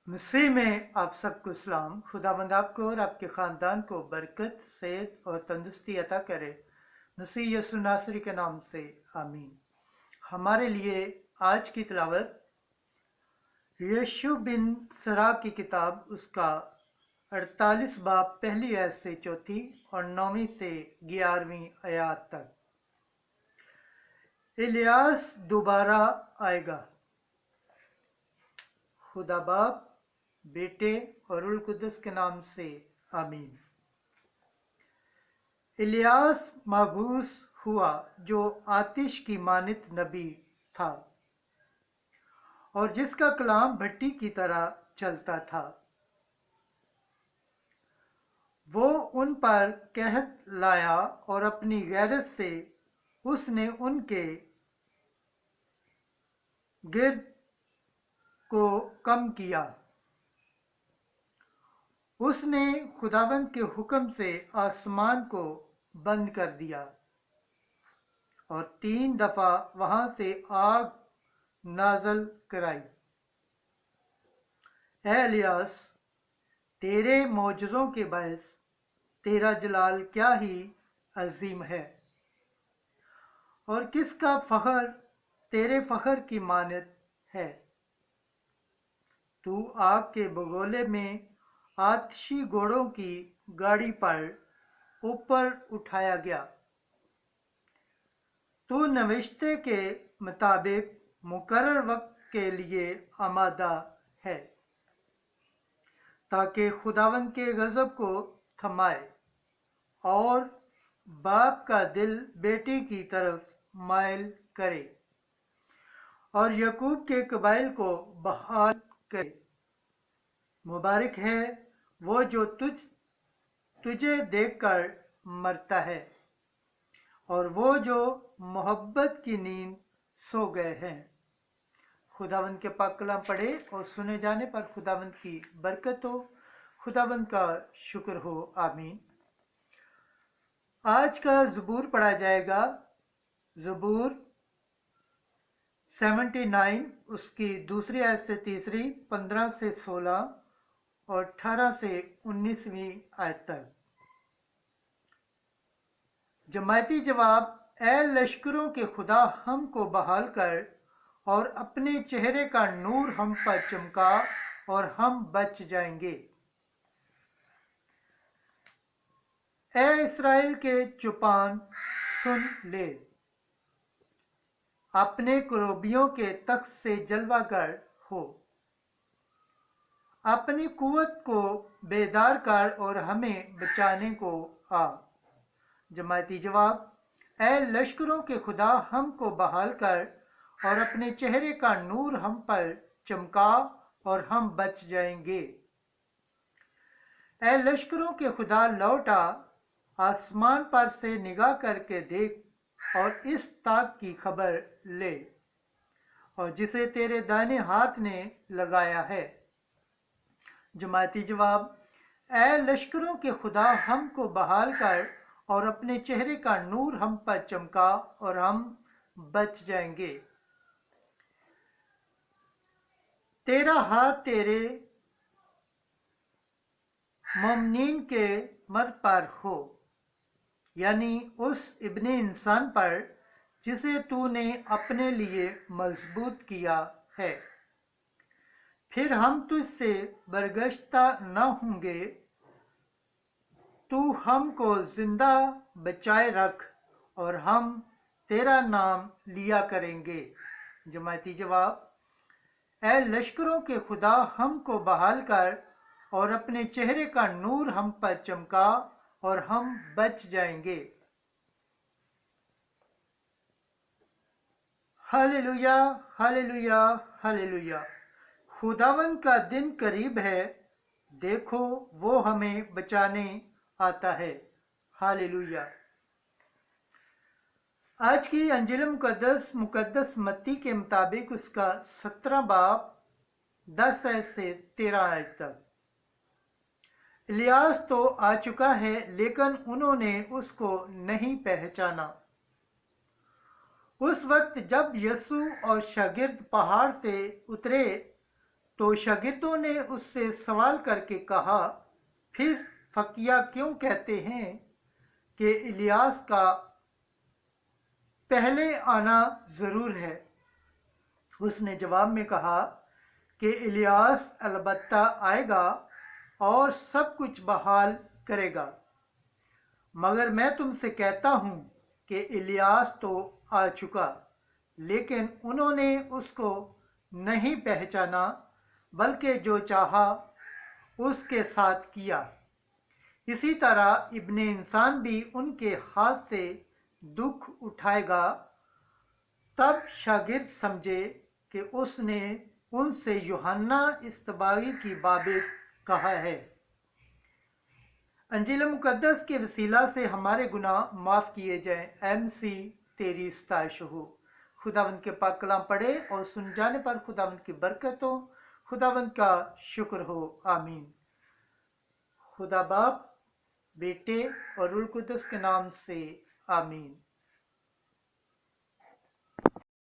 मसीह में आप सबको सलाम। खुदावंद आपको और आपके ख़ानदान को बरकत, सेहत और तंदुरुस्ती अता करे। मसीह यसु नासरी के नाम से आमीन। हमारे लिए आज की तिलावत यशू बिन सरा की किताब उसका 48 बाब पहली आयत से चौथी और 9वीं से 11वीं आयत तक। इलियास दोबारा आएगा। खुदा बाप, बेटे और रूह कुद्दुस के नाम से आमीन। इलियास मबूस हुआ जो आतिश की मानित नबी था और जिसका कलाम भट्टी की तरह चलता था। वो उन पर कहत लाया और अपनी गैरत से उसने उनके गिर्द को कम किया। उसने खुदावंद के हुक्म से आसमान को बंद कर दिया और 3 दफा वहां से आग नाजल कराई। ए इलियास, तेरे मौजज़ों के बायस तेरा जलाल क्या ही अजीम है और किसका फखर तेरे फखर की मानत है। तू आग के बगोले में आतिशी घोड़ों की गाड़ी पर ऊपर उठाया गया। तू नविश्ते के मुताबिक मुकर्रर वक्त के लिए आमादा है ताकि खुदावंद के गज़ब को थमाए और बाप का दिल बेटे की तरफ माइल करे और यकूब के कबाइल को बहाल करे। मुबारक है वो जो तुझे देखकर मरता है और वो जो मोहब्बत की नींद सो गए हैं। खुदावंद के पाक कलाम पढ़े और सुने जाने पर खुदावंद की बरकत हो। खुदावंद का शुक्र हो। आमीन। आज का ज़बूर पढ़ा जाएगा। ज़बूर 79 उसकी दूसरी आयत से तीसरी, 15 से 16 और 18 से 19वीं आयत तक। जमायती जवाब, ए लश्करों के खुदा, हमको बहाल कर और अपने चेहरे का नूर हम पर चमका और हम बच जाएंगे। ए इस्राएल के चुपान, सुन ले, अपने कुरूबियों के तख्त से जलवागर हो। अपनी कुव्वत को बेदार कर और हमें बचाने को आ। जमायती जवाब, ए लश्करों के खुदा, हमको बहाल कर और अपने चेहरे का नूर हम पर चमका और हम बच जाएंगे। ए लश्करों के खुदा, लौट आ, आसमान पर से निगाह करके देख और इस ताक की खबर ले और जिसे तेरे दाहिने हाथ ने लगाया है। जमायती जवाब, ए लश्करों के खुदा, हमको बहाल कर और अपने चेहरे का नूर हम पर चमका और हम बच जाएंगे। तेरा हाथ तेरे मोमिनीन के मर्द पर हो, यानी उस इब्ने इंसान पर जिसे तूने अपने लिए मजबूत किया है। फिर हम तुझसे बरगश्ता न होंगे। तू हमको जिंदा बचाए रख और हम तेरा नाम लिया करेंगे। जमायती जवाब, ए लश्करों के खुदा, हमको बहाल कर और अपने चेहरे का नूर हम पर चमका और हम बच जाएंगे। Hallelujah, hallelujah, hallelujah. खुदावन का दिन करीब है, देखो वो हमें बचाने आता है। हालेलुया। आज की अंजिल मुकद्दस मत्ती के मुताबिक उसका 17 बाब 10 आयत से 13 आयत तक। इलियास तो आ चुका है लेकिन उन्होंने उसको नहीं पहचाना। उस वक्त जब यीशु और शागिर्द पहाड़ से उतरे تو शागिर्दों ने उससे सवाल करके कहा, फिर फकिया क्यों कहते हैं कि इलियास का पहले आना जरूर है। उसने जवाब में कहा कि इलियास अलबत्ता आएगा और सब कुछ बहाल करेगा, मगर मैं तुमसे कहता हूँ कि इलियास तो आ चुका, लेकिन उन्होंने उसको नहीं पहचाना, बल्कि जो चाहा उसके साथ किया। इसी तरह इब्ने इंसान भी उनके हाथ से दुख उठाएगा। तब शागिर्द समझे कि उसने उनसे यूहन्ना इस्तबागी की बाबत कहा है। अंजील मुकद्दस के वसीला से हमारे गुनाह माफ़ किए जाएं। MC तेरी सताइश हो। खुदावंद के पाक कलाम पढ़े और सुन जाने पर खुदावंद की बरकत हो। खुदावंद का शुक्र हो। आमीन। खुदा बाप, बेटे और रूह कुद्दस के नाम से आमीन।